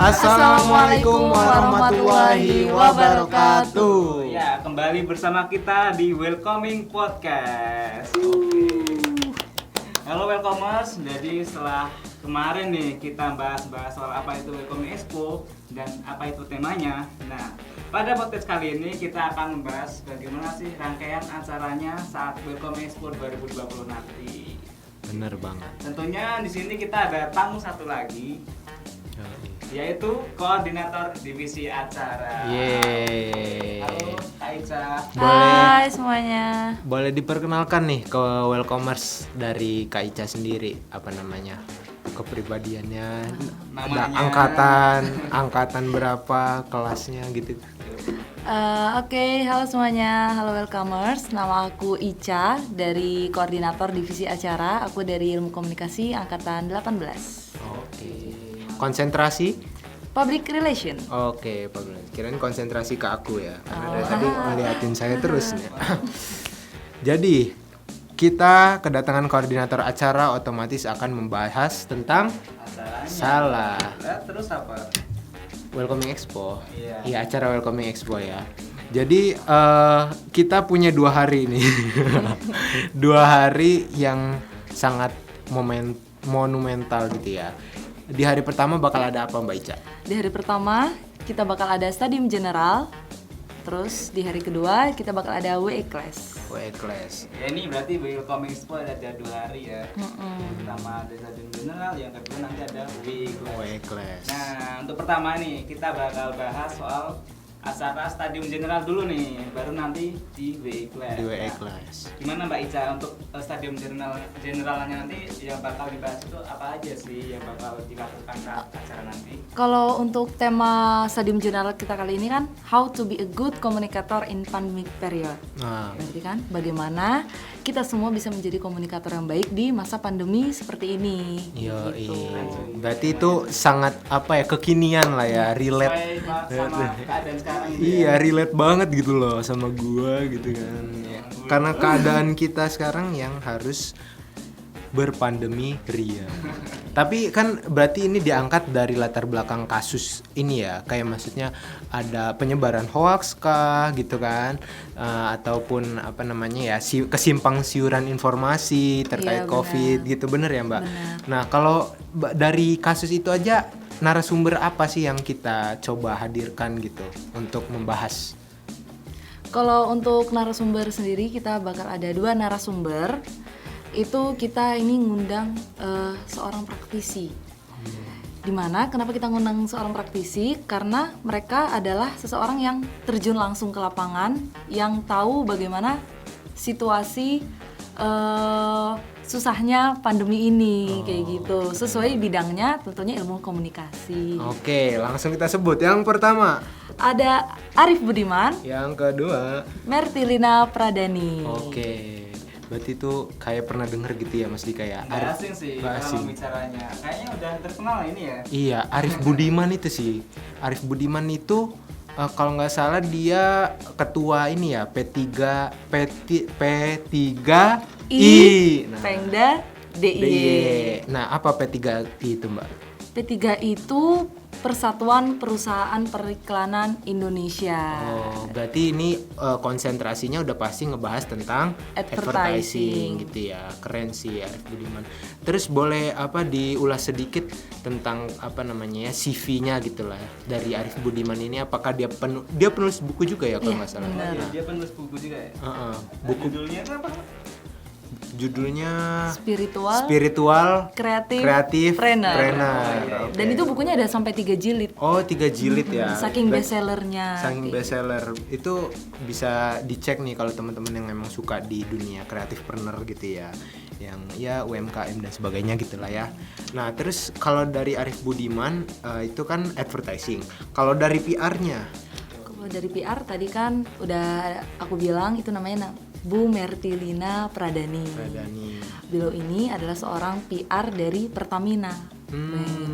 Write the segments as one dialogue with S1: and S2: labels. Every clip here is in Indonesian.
S1: Assalamualaikum warahmatullahi wabarakatuh.
S2: Ya, kembali bersama kita di Welcoming Podcast. Oke. Halo Welcomers, jadi setelah kemarin nih kita bahas soal apa itu Welcoming Expo dan apa itu temanya. Nah, pada podcast kali ini kita akan membahas bagaimana sih rangkaian acaranya saat Welcoming Expo 2020 nanti.
S1: Bener banget.
S2: Tentunya di sini kita ada tamu satu lagi, yaitu koordinator divisi acara.
S1: Yeay.
S2: Halo Kak Ica.
S3: Hai semuanya.
S1: Boleh diperkenalkan nih ke Welcomers dari Kak Ica sendiri, apa namanya? Kepribadiannya, ada angkatan berapa, kelasnya gitu.
S3: Oke, halo semuanya, halo Welcomers. Nama aku Ica dari koordinator divisi acara. Aku dari Ilmu Komunikasi angkatan 18.
S1: Oke. Konsentrasi?
S3: Public Relation.
S1: Oke, kirain konsentrasi ke aku ya. Karena dari tadi ngeliatin saya terus nih. Jadi, kita kedatangan koordinator acara otomatis akan membahas tentang
S2: Acaranya.
S1: salah.
S2: Terus apa?
S1: Welcoming Expo.
S2: Iya.
S1: Iya, acara Welcoming Expo ya. Jadi kita punya 2 hari nih. 2 hari yang sangat monumental gitu ya. Di hari pertama bakal ada apa Mbak Ica?
S3: Di hari pertama kita bakal ada Stadium General. Terus di hari kedua kita bakal ada WE Class.
S1: WE Class.
S2: Ya ini berarti Welcoming Expo ada 2 hari ya. Yang pertama ada Stadium General, yang kedua nanti ada
S1: WE Class.
S2: Nah, untuk pertama nih kita bakal bahas soal acara Stadium General dulu nih, baru nanti di WE Class.
S1: Di WE
S2: Nah,
S1: Class.
S2: gimana Mbak Ica untuk Stadium Generalnya nanti yang bakal dibahas itu apa aja sih yang bakal dilakukan saat acara nanti?
S3: Kalau untuk tema Stadium General kita kali ini kan How to be a good communicator in pandemic period.
S1: Nah,
S3: Berarti kan bagaimana kita semua bisa menjadi komunikator yang baik di masa pandemi seperti ini. Gitu.
S1: berarti itu sangat apa ya, kekinian lah ya, relate.
S2: Sesuai sama keadaan sekarang ini.
S1: Iya, relate banget gitu loh sama gua gitu kan. Ya. Karena keadaan kita sekarang yang harus berpandemi ria. Tapi kan berarti ini diangkat dari latar belakang kasus ini ya, kayak maksudnya ada penyebaran hoax kah gitu kan, ataupun apa namanya ya, kesimpang siuran informasi terkait COVID gitu, bener ya Mbak?
S3: Bener.
S1: Nah kalau dari kasus itu aja, narasumber apa sih yang kita coba hadirkan gitu untuk membahas?
S3: Kalau untuk narasumber sendiri kita bakal ada 2 narasumber. Itu kita ini ngundang seorang praktisi. Dimana kenapa kita ngundang seorang praktisi? Karena mereka adalah seseorang yang terjun langsung ke lapangan, yang tahu bagaimana situasi susahnya pandemi ini, kayak gitu. Sesuai bidangnya tentunya ilmu komunikasi.
S1: Oke, langsung kita sebut. Yang pertama
S3: Ada Arif Budiman,
S1: yang kedua.
S3: Mertilina Pradani.
S1: Oke, berarti itu kayak pernah denger gitu ya Mas Dika ya?
S2: Nggak asing sih
S1: Nggak
S2: kalau
S1: asing.
S2: bicaranya. Kayaknya udah terkenal ini ya.
S1: Iya, Arif Budiman itu sih. Arif Budiman itu kalau nggak salah dia ketua ini ya, P3I. Nah,
S3: Pengda DIY.
S1: Nah, apa P3I itu Mbak?
S3: P3 itu Persatuan Perusahaan Periklanan Indonesia.
S1: Oh, berarti ini konsentrasinya udah pasti ngebahas tentang advertising gitu ya. Keren sih Arif Budiman. Terus boleh apa diulas sedikit tentang apa namanya ya, CV-nya gitu lah dari Arif Budiman ini, apakah dia penulis buku juga ya kalau nggak salah?
S3: benar.
S2: Oh, iya, dia penulis buku juga ya.
S1: Buku
S2: Judulnya itu apa?
S1: judulnya
S3: Spiritual
S1: Kreatif
S3: Trainer.
S1: Oke.
S3: Dan itu bukunya ada sampai 3 jilid.
S1: Oh, 3 jilid ya.
S3: Saking bestsellernya.
S1: Saking
S3: kayak
S1: bestseller itu bisa dicek nih kalau teman-teman yang memang suka di dunia kreatifpreneur gitu ya, yang ya UMKM dan sebagainya gitulah ya. Nah terus kalau dari Arif Budiman itu kan advertising. Kalau dari PR-nya?
S3: Kalau dari PR tadi kan udah aku bilang itu namanya Bu Mertilina Pradani. Beliau ini adalah seorang PR dari Pertamina.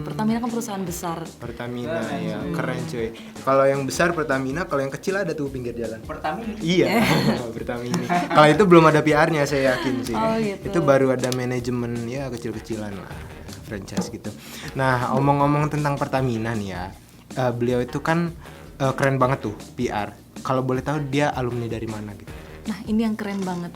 S3: Pertamina kan perusahaan besar.
S1: Pertamina ya, keren cuy. Kalau yang besar Pertamina, kalau yang kecil ada tuh pinggir jalan.
S2: Pertamina.
S1: Iya, Pertamina. Kalau itu belum ada PR-nya saya yakin sih.
S3: Oh, gitu.
S1: Itu baru ada manajemen ya kecil-kecilan lah. franchise gitu. Nah, omong-omong tentang Pertamina nih ya, beliau itu kan keren banget tuh PR. Kalau boleh tahu dia alumni dari mana gitu?
S3: Nah, ini yang keren banget.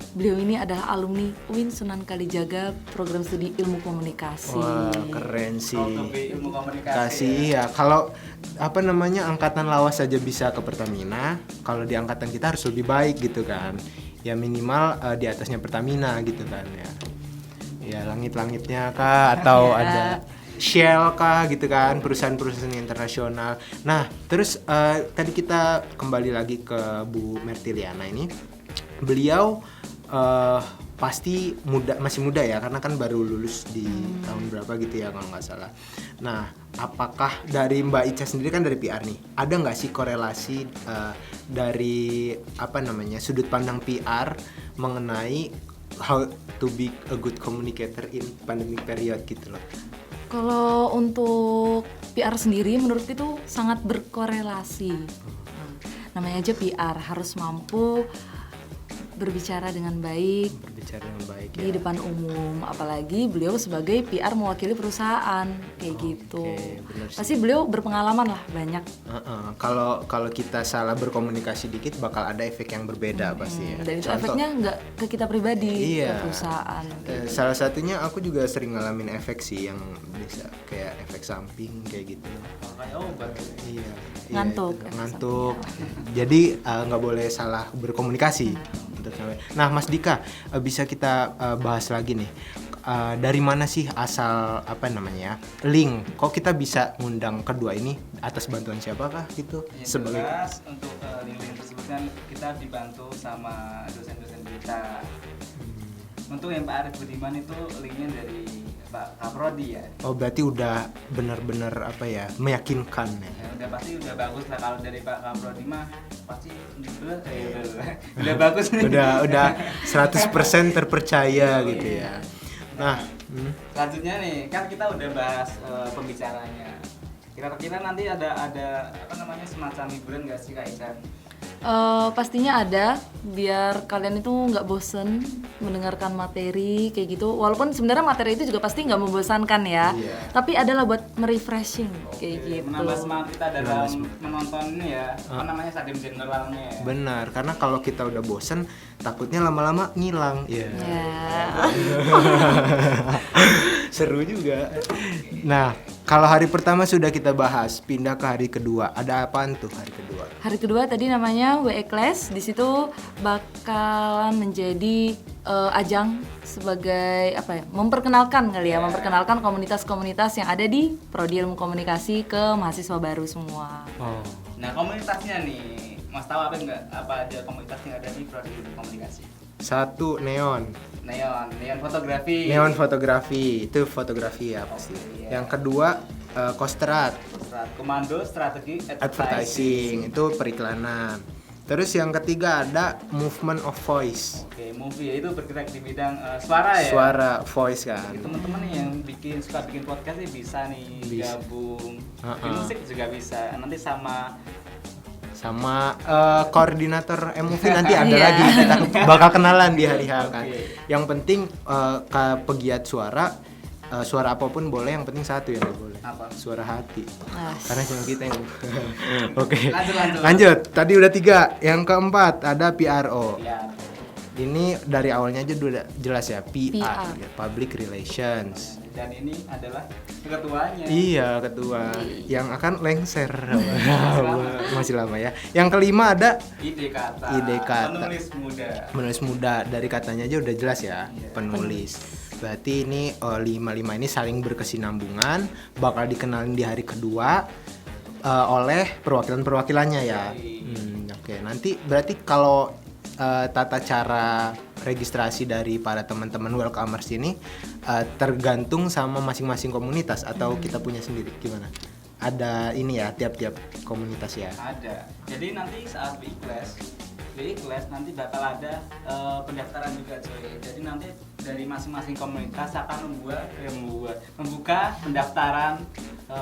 S3: Beliau ini adalah alumni UIN Sunan Kalijaga program studi ilmu komunikasi.
S1: Wah, keren sih.
S2: Ilmu komunikasi.
S1: Kasih ya. Kalau apa namanya angkatan lawas saja bisa ke Pertamina, kalau di angkatan kita harus lebih baik gitu kan. Ya minimal di atasnya Pertamina gitu kan ya. Ya langit-langitnya kah atau ada Shell kah gitu kan, perusahaan-perusahaan internasional. Nah, terus tadi kita kembali lagi ke Bu Mertiliana ini. Beliau pasti masih muda ya, karena kan baru lulus di tahun berapa gitu ya kalau nggak salah. Nah, apakah dari Mbak Ica sendiri kan dari PR nih, ada nggak sih korelasi dari apa namanya sudut pandang PR mengenai how to be a good communicator in pandemic period gitu loh?
S3: Kalau untuk PR sendiri menurut itu sangat berkorelasi. Namanya aja PR, harus mampu berbicara dengan baik
S1: ya.
S3: di depan umum, apalagi beliau sebagai PR mewakili perusahaan kayak gitu. Pasti beliau berpengalaman lah banyak.
S1: Kalau kita salah berkomunikasi dikit bakal ada efek yang berbeda pasti ya.
S3: Dan itu efeknya nggak ke kita pribadi,
S1: iya,
S3: ke perusahaan.
S1: Salah satunya aku juga sering ngalamin efek sih yang bisa kayak efek samping kayak gitu.
S2: Kayak obat.
S1: Iya.
S3: Ngantuk.
S1: Jadi nggak boleh salah berkomunikasi. Nah, Mas Dika, bisa kita bahas lagi nih. Dari mana sih asal apa namanya link? Kok kita bisa ngundang kedua ini atas bantuan siapakah gitu?
S2: Ya, sebagai untuk link tersebut kan kita dibantu sama dosen-dosen kita. Untuk yang Pak Arif Budiman itu linknya dari Pak Kaprodi ya.
S1: Oh, berarti udah benar-benar apa ya meyakinkan ya?
S2: Udah pasti udah bagus lah kalau dari Pak Kaprodi mah pasti udah bagus.
S1: udah 100% terpercaya gitu ya. Nah,
S2: selanjutnya nih kan kita udah bahas pembicaranya. Kira-kira nanti ada apa namanya semacam hiburan nggak sih Kak Ican?
S3: Pastinya ada, biar kalian itu nggak bosen mendengarkan materi kayak gitu. Walaupun sebenarnya materi itu juga pasti nggak membosankan ya, tapi adalah buat merefreshing kayak gitu.
S2: Menambah semangat kita dalam menonton ini ya, apa namanya Sadim Generalnya ya.
S1: Benar, karena kalau kita udah bosen, takutnya lama-lama ngilang. Iya. Seru juga. Nah, kalau hari pertama sudah kita bahas, pindah ke hari kedua. Ada apaan tuh hari kedua?
S3: Hari kedua tadi namanya WE Class. Di situ bakalan menjadi ajang sebagai apa ya? Memperkenalkan kali ya, memperkenalkan komunitas-komunitas yang ada di Prodi Ilmu Komunikasi ke mahasiswa baru semua.
S1: Oh.
S2: Nah, komunitasnya nih, Mas tahu apa enggak? Apa aja komunitas yang ada di Prodi Ilmu Komunikasi?
S1: Satu, neon
S2: fotografi.
S1: Neon fotografi, itu fotografi ya pasti. Yang kedua, Kostrat.
S2: Komando Strategi
S1: Advertising, itu periklanan. Terus yang ketiga ada Movement of Voice.
S2: Oke, movie itu bergerak di bidang suara ya.
S1: Suara voice kan.
S2: Teman-teman nih yang suka bikin podcast nih bisa gabung. Bikin musik juga bisa. Nanti sama
S1: koordinator movie nanti ada lagi, kita bakal kenalan di hari H kan. Yang penting pegiat suara apapun boleh, yang penting satu yang nggak boleh.
S2: Apa?
S1: Suara hati. Karena cuma kita yang Oke.
S2: Lanjut.
S1: Tadi udah 3. Yang keempat ada PRO.
S2: Ya.
S1: Ini dari awalnya aja udah jelas ya, PR. Public Relations.
S2: Dan ini adalah ketuanya.
S1: Iya, ketua yang akan lengser. Masih lama ya. Yang kelima ada
S2: Ide kata. Penulis muda.
S1: Dari katanya aja udah jelas ya, penulis. Berarti ini 5 ini saling berkesinambungan, bakal dikenalin di hari kedua oleh perwakilan-perwakilannya ya. Oke, nanti berarti kalau tata cara registrasi dari para teman-teman welcomers ini tergantung sama masing-masing komunitas atau kita punya sendiri, gimana? Ada ini ya tiap-tiap komunitas ya?
S2: Ada. Jadi nanti saat WE Class nanti bakal ada pendaftaran juga coy. Jadi nanti dari masing-masing komunitas akan membuka pendaftaran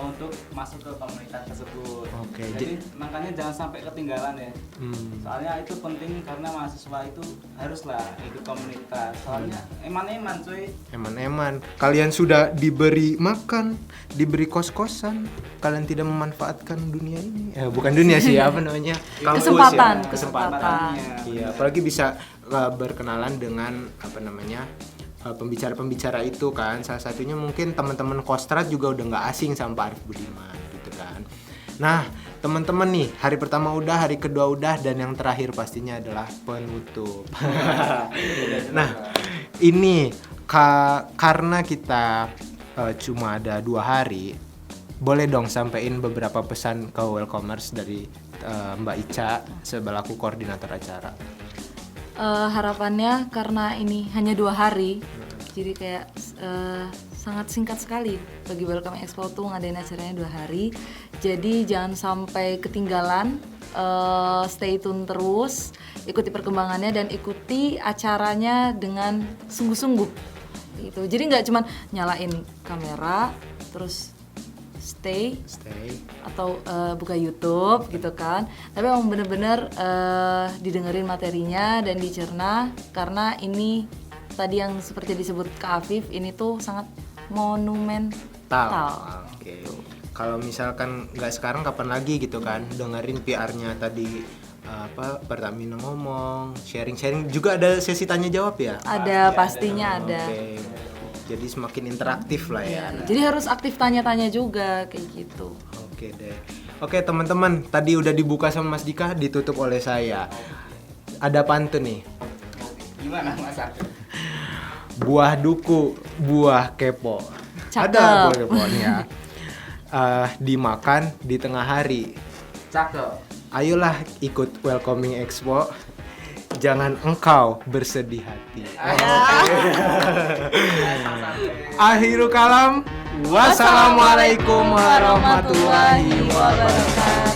S2: untuk masuk ke komunitas tersebut.
S1: Oke,
S2: Jadi makanya jangan sampai ketinggalan ya.
S1: Hmm.
S2: Soalnya itu penting karena mahasiswa itu haruslah ikut komunitas. Soalnya eman-eman cuy.
S1: Eman-eman, kalian sudah diberi makan, diberi kos-kosan, kalian tidak memanfaatkan dunia ini. Bukan dunia sih, apa namanya? Kampus
S3: Kesempatan,
S1: ya.
S3: kesempatan.
S1: Iya, apalagi bisa berkenalan dengan apa namanya? Pembicara-pembicara itu kan. Salah satunya mungkin teman-teman Kostrad juga udah nggak asing sama Pak Arif Budiman gitu kan. Nah, teman-teman nih, hari pertama udah, hari kedua udah, dan yang terakhir pastinya adalah penutup. Nah, ini karena kita cuma ada 2 hari, boleh dong sampein beberapa pesan ke Welcomers dari Mbak Ica selaku koordinator acara.
S3: Harapannya karena ini hanya 2 hari, jadi kayak sangat singkat sekali bagi Welcome Expo tuh ngadain acaranya 2 hari. Jadi jangan sampai ketinggalan, stay tune terus, ikuti perkembangannya dan ikuti acaranya dengan sungguh-sungguh. Gitu. Jadi nggak cuma nyalain kamera terus stay atau buka YouTube gitu kan, tapi emang bener-bener didengerin materinya dan dicerna karena ini tadi yang seperti disebut Kak Afif ini tuh sangat monumental.
S1: Oke. Kalau misalkan nggak sekarang kapan lagi gitu kan, dengerin PR-nya tadi Pertamina ngomong, sharing-sharing juga ada sesi tanya jawab ya?
S3: Ada pastinya ada.
S1: Oke. Jadi semakin interaktif lah ya.
S3: Jadi harus aktif tanya-tanya juga kayak gitu.
S1: Oke deh. Oke teman-teman, tadi udah dibuka sama Mas Dika, ditutup oleh saya. Ada pantun nih.
S2: Gimana Mas?
S1: Buah duku, buah kepo.
S3: Cakep.
S1: Ada buah keponya. Dimakan di tengah hari.
S2: Cakep.
S1: Ayolah ikut Welcoming Expo. Jangan engkau bersedih hati. Akhirul kalam. Wassalamualaikum warahmatullahi wabarakatuh.